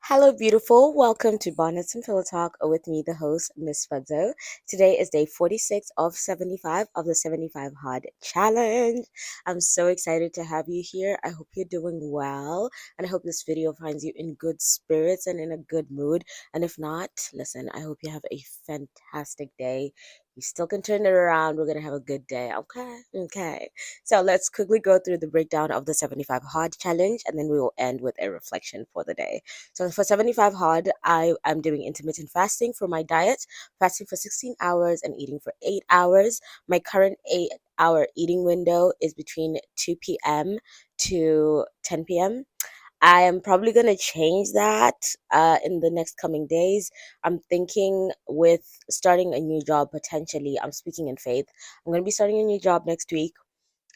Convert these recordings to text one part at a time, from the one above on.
Hello, beautiful. Welcome to Bonnets and Pillow Talk with me, the host, Miss Fuzzo. Today is day 46 of 75 of the 75 Hard Challenge. I'm so excited to have you here. I hope you're doing well, and I hope this video finds you in good spirits and in a good mood. And if not, listen, I hope you have a fantastic day. You still can turn it around. We're going to have a good day. Okay? Okay. So let's quickly go through the breakdown of the 75 Hard Challenge, and then we will end with a reflection for the day. So for 75 hard, I am doing intermittent fasting for my diet, fasting for 16 hours and eating for 8 hours. My current 8-hour eating window is between 2 p.m. to 10 p.m. I am probably going to change that in the next coming days. I'm thinking with starting a new job potentially. I'm speaking in faith. I'm going to be starting a new job next week,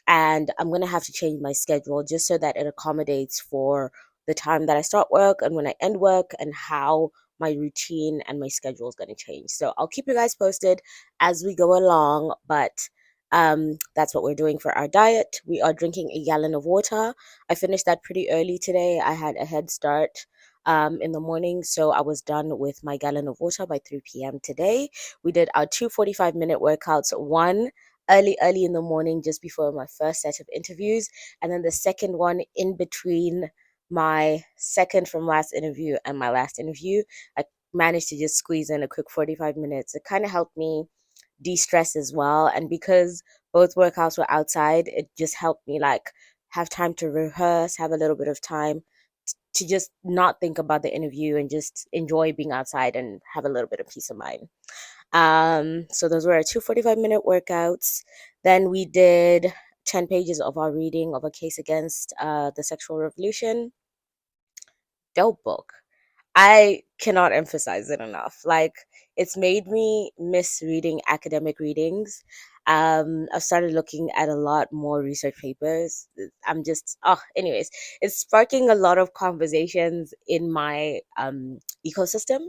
and I'm going to have to change my schedule just so that it accommodates for the time that I start work and when I end work, and how my routine and my schedule is going to change. So I'll keep you guys posted as we go along, but that's what we're doing for our diet. We are drinking a gallon of water. I finished that pretty early today. I had a head start in the morning, so I was done with my gallon of water by 3 p.m. today. We did our two 45-minute workouts, one early in the morning just before my first set of interviews, and then the second one in between my second from last interview and my last interview. I managed to just squeeze in a quick 45 minutes. It kind of helped me de-stress as well, and because both workouts were outside, it just helped me like have time to rehearse, have a little bit of time to just not think about the interview and just enjoy being outside and have a little bit of peace of mind. So those were our two 45-minute workouts. Then we did 10 pages of our reading of A Case Against the Sexual Revolution. Dope book. I cannot emphasize it enough. Like, it's made me miss reading academic readings. I've started looking at a lot more research papers. I'm just, anyways, it's sparking a lot of conversations in my ecosystem.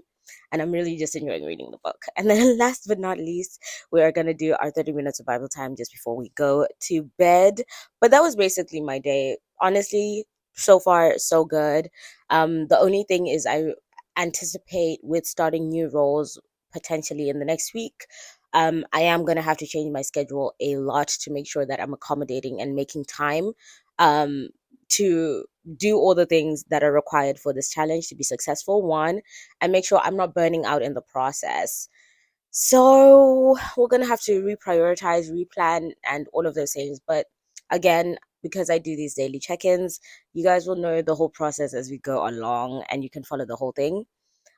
And I'm really just enjoying reading the book. And then, last but not least, we are going to do our 30 minutes of Bible time just before we go to bed. But that was basically my day. Honestly, so far, so good. The only thing is, I anticipate with starting new roles potentially in the next week. I am going to have to change my schedule a lot to make sure that I'm accommodating and making time um, to do all the things that are required for this challenge to be successful. One, and make sure I'm not burning out in the process. So we're gonna have to reprioritize, replan, and all of those things. But again, because I do these daily check-ins, you guys will know the whole process as we go along, and you can follow the whole thing.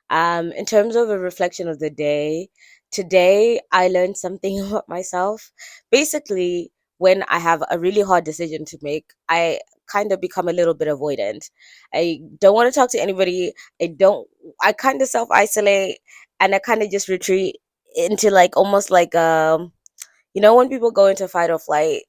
In terms of a reflection of the day, today I learned something about myself. Basically, when I have a really hard decision to make, I kind of become a little bit avoidant. I don't want to talk to anybody. I don't, I kind of self isolate, and I kind of just retreat into like almost like, when people go into fight or flight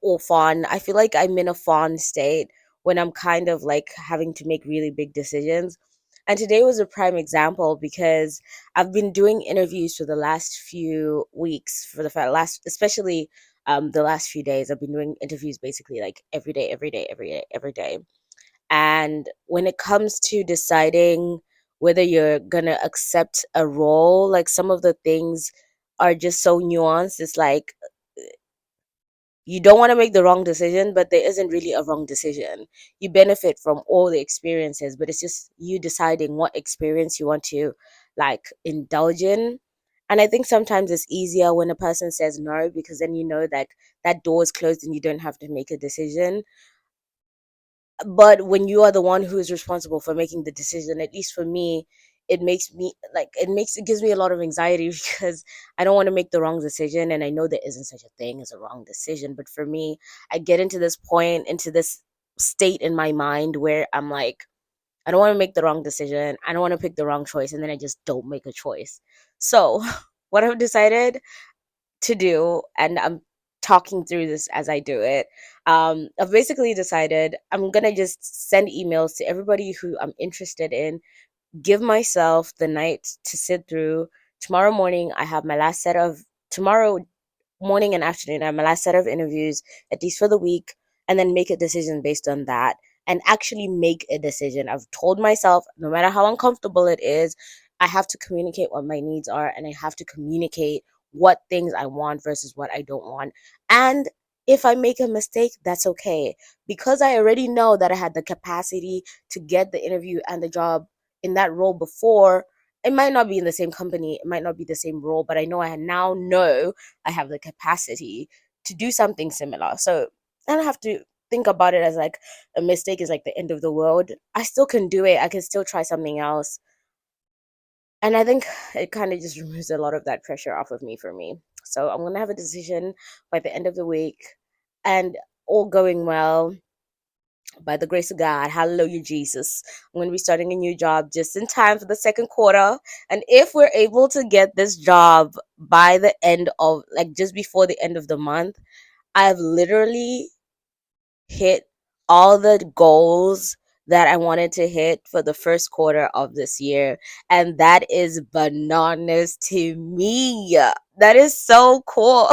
or fawn, I feel like I'm in a fawn state when I'm kind of like having to make really big decisions. And today was a prime example because I've been doing interviews for the last few weeks, for the last, especially the last few days. I've been doing interviews basically like every day, every day, every day, every day. And when it comes to deciding whether you're gonna accept a role, like some of the things are just so nuanced. It's like you don't want to make the wrong decision, but there isn't really a wrong decision. You benefit from all the experiences, but it's just you deciding what experience you want to like indulge in. And I think sometimes it's easier when a person says no, because then you know that that door is closed and you don't have to make a decision. But when you are the one who is responsible for making the decision, at least for me, it gives me a lot of anxiety because I don't want to make the wrong decision, and I know there isn't such a thing as a wrong decision. But for me, I get into this point, into this state in my mind where I'm like, I don't want to make the wrong decision, I don't want to pick the wrong choice, and then I just don't make a choice. So what I've decided to do, and I'm talking through this as I do it. I've basically decided I'm gonna just send emails to everybody who I'm interested in, give myself the night to sit through. Tomorrow morning, I have my last set of tomorrow morning and afternoon. I have my last set of interviews, at least for the week, and then make a decision based on that. and actually make a decision. I've told myself, no matter how uncomfortable it is, I have to communicate what my needs are, and I have to communicate what things I want versus what I don't want. And if I make a mistake, that's okay, because I already know that I had the capacity to get the interview and the job in that role before. It might not be in the same company, it might not be the same role, but I know I have the capacity to do something similar. So I don't have to think about it as like a mistake is like the end of the world. I still can do it. I can still try something else. And I think it kind of just removes a lot of that pressure off of me for me. So I'm gonna have a decision by the end of the week, and all going well, by the grace of God, hallelujah, Jesus, I'm going to be starting a new job just in time for the second quarter. And if we're able to get this job by the end of, like, just before the end of the month, I've literally hit all the goals that I wanted to hit for the first quarter of this year. And that is bananas to me. That is so cool.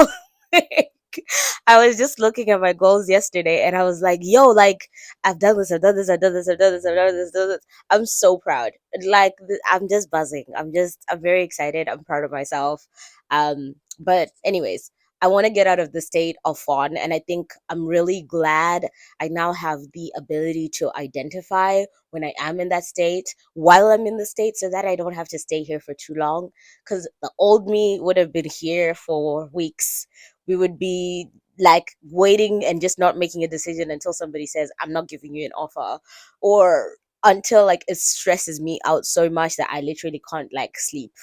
I was just looking at my goals yesterday and I was like, yo, like, I've done this, I've done this, I've done this, I've done this, I've done this, done this. I'm so proud. Like, I'm just buzzing. I'm very excited. I'm proud of myself. But anyways, I want to get out of the state of fawn, and I think I'm really glad I now have the ability to identify when I am in that state while I'm in the state, so that I don't have to stay here for too long. Because the old me would have been here for weeks. We would be like waiting and just not making a decision until somebody says, I'm not giving you an offer, or until like it stresses me out so much that I literally can't like sleep.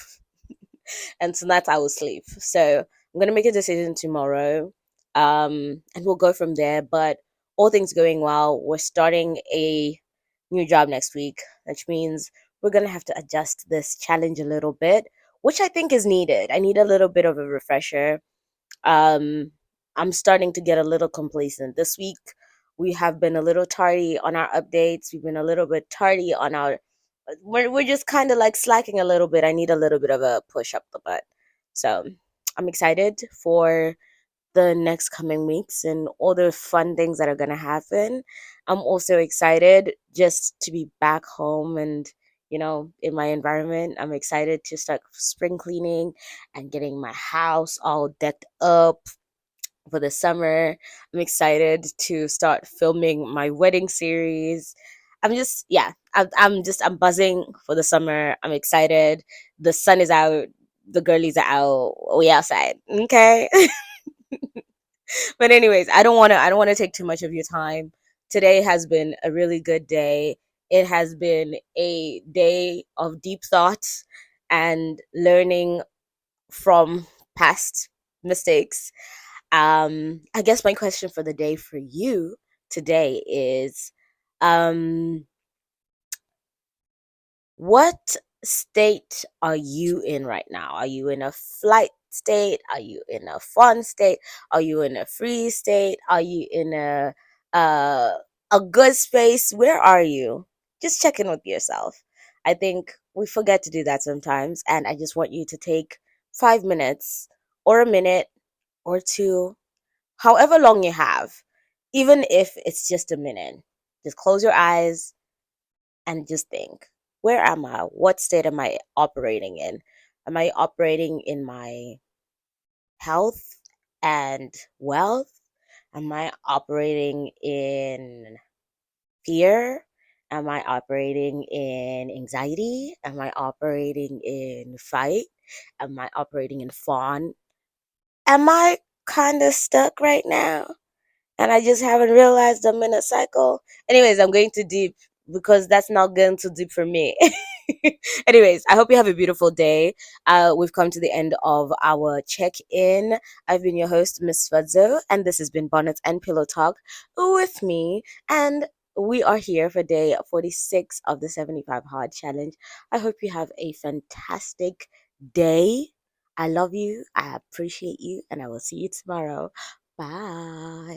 And tonight I will sleep. So I'm gonna make a decision tomorrow, and we'll go from there. But all things going well, we're starting a new job next week, which means we're gonna have to adjust this challenge a little bit, which I think is needed. I need a little bit of a refresher. um I'm starting to get a little complacent this week. We have been a little tardy on our updates. We've been a little bit tardy on our, we're just kind of like slacking a little bit. I need a little bit of a push up the butt. So I'm excited for the next coming weeks and all the fun things that are going to happen. I'm also excited just to be back home and, in my environment. I'm excited to start spring cleaning and getting my house all decked up for the summer. I'm excited to start filming my wedding series. I'm just, yeah, I'm buzzing for the summer. I'm excited. The sun is out. The girlies are out. We outside. Okay. But anyways, I don't want to take too much of your time. Today has been a really good day. It has been a day of deep thought and learning from past mistakes. I guess my question for the day for you today is, um what state are you in right now? Are you in a flight state? Are you in a fun state? Are you in a free state? Are you in uh a good space? Where are you? Just check in with yourself. I think we forget to do that sometimes, and I just want you to take 5 minutes or a minute or two, however long you have, even if it's just a minute. Just close your eyes and just think, where am I? What state am I operating in? Am I operating in my health and wealth? Am I operating in fear? Am I operating in anxiety? Am I operating in fight? Am I operating in fawn? Am I kind of stuck right now? And I just haven't realized I'm in a cycle. Anyways, I'm going too deep because that's not going too deep for me. Anyways, I hope you have a beautiful day. We've come to the end of our check-in. I've been your host, Miss Fuzzo, and this has been Bonnets and Pillow Talk with me. And we are here for day 46 of the 75 Hard Challenge. I hope you have a fantastic day. I love you. I appreciate you, and I will see you tomorrow. Bye.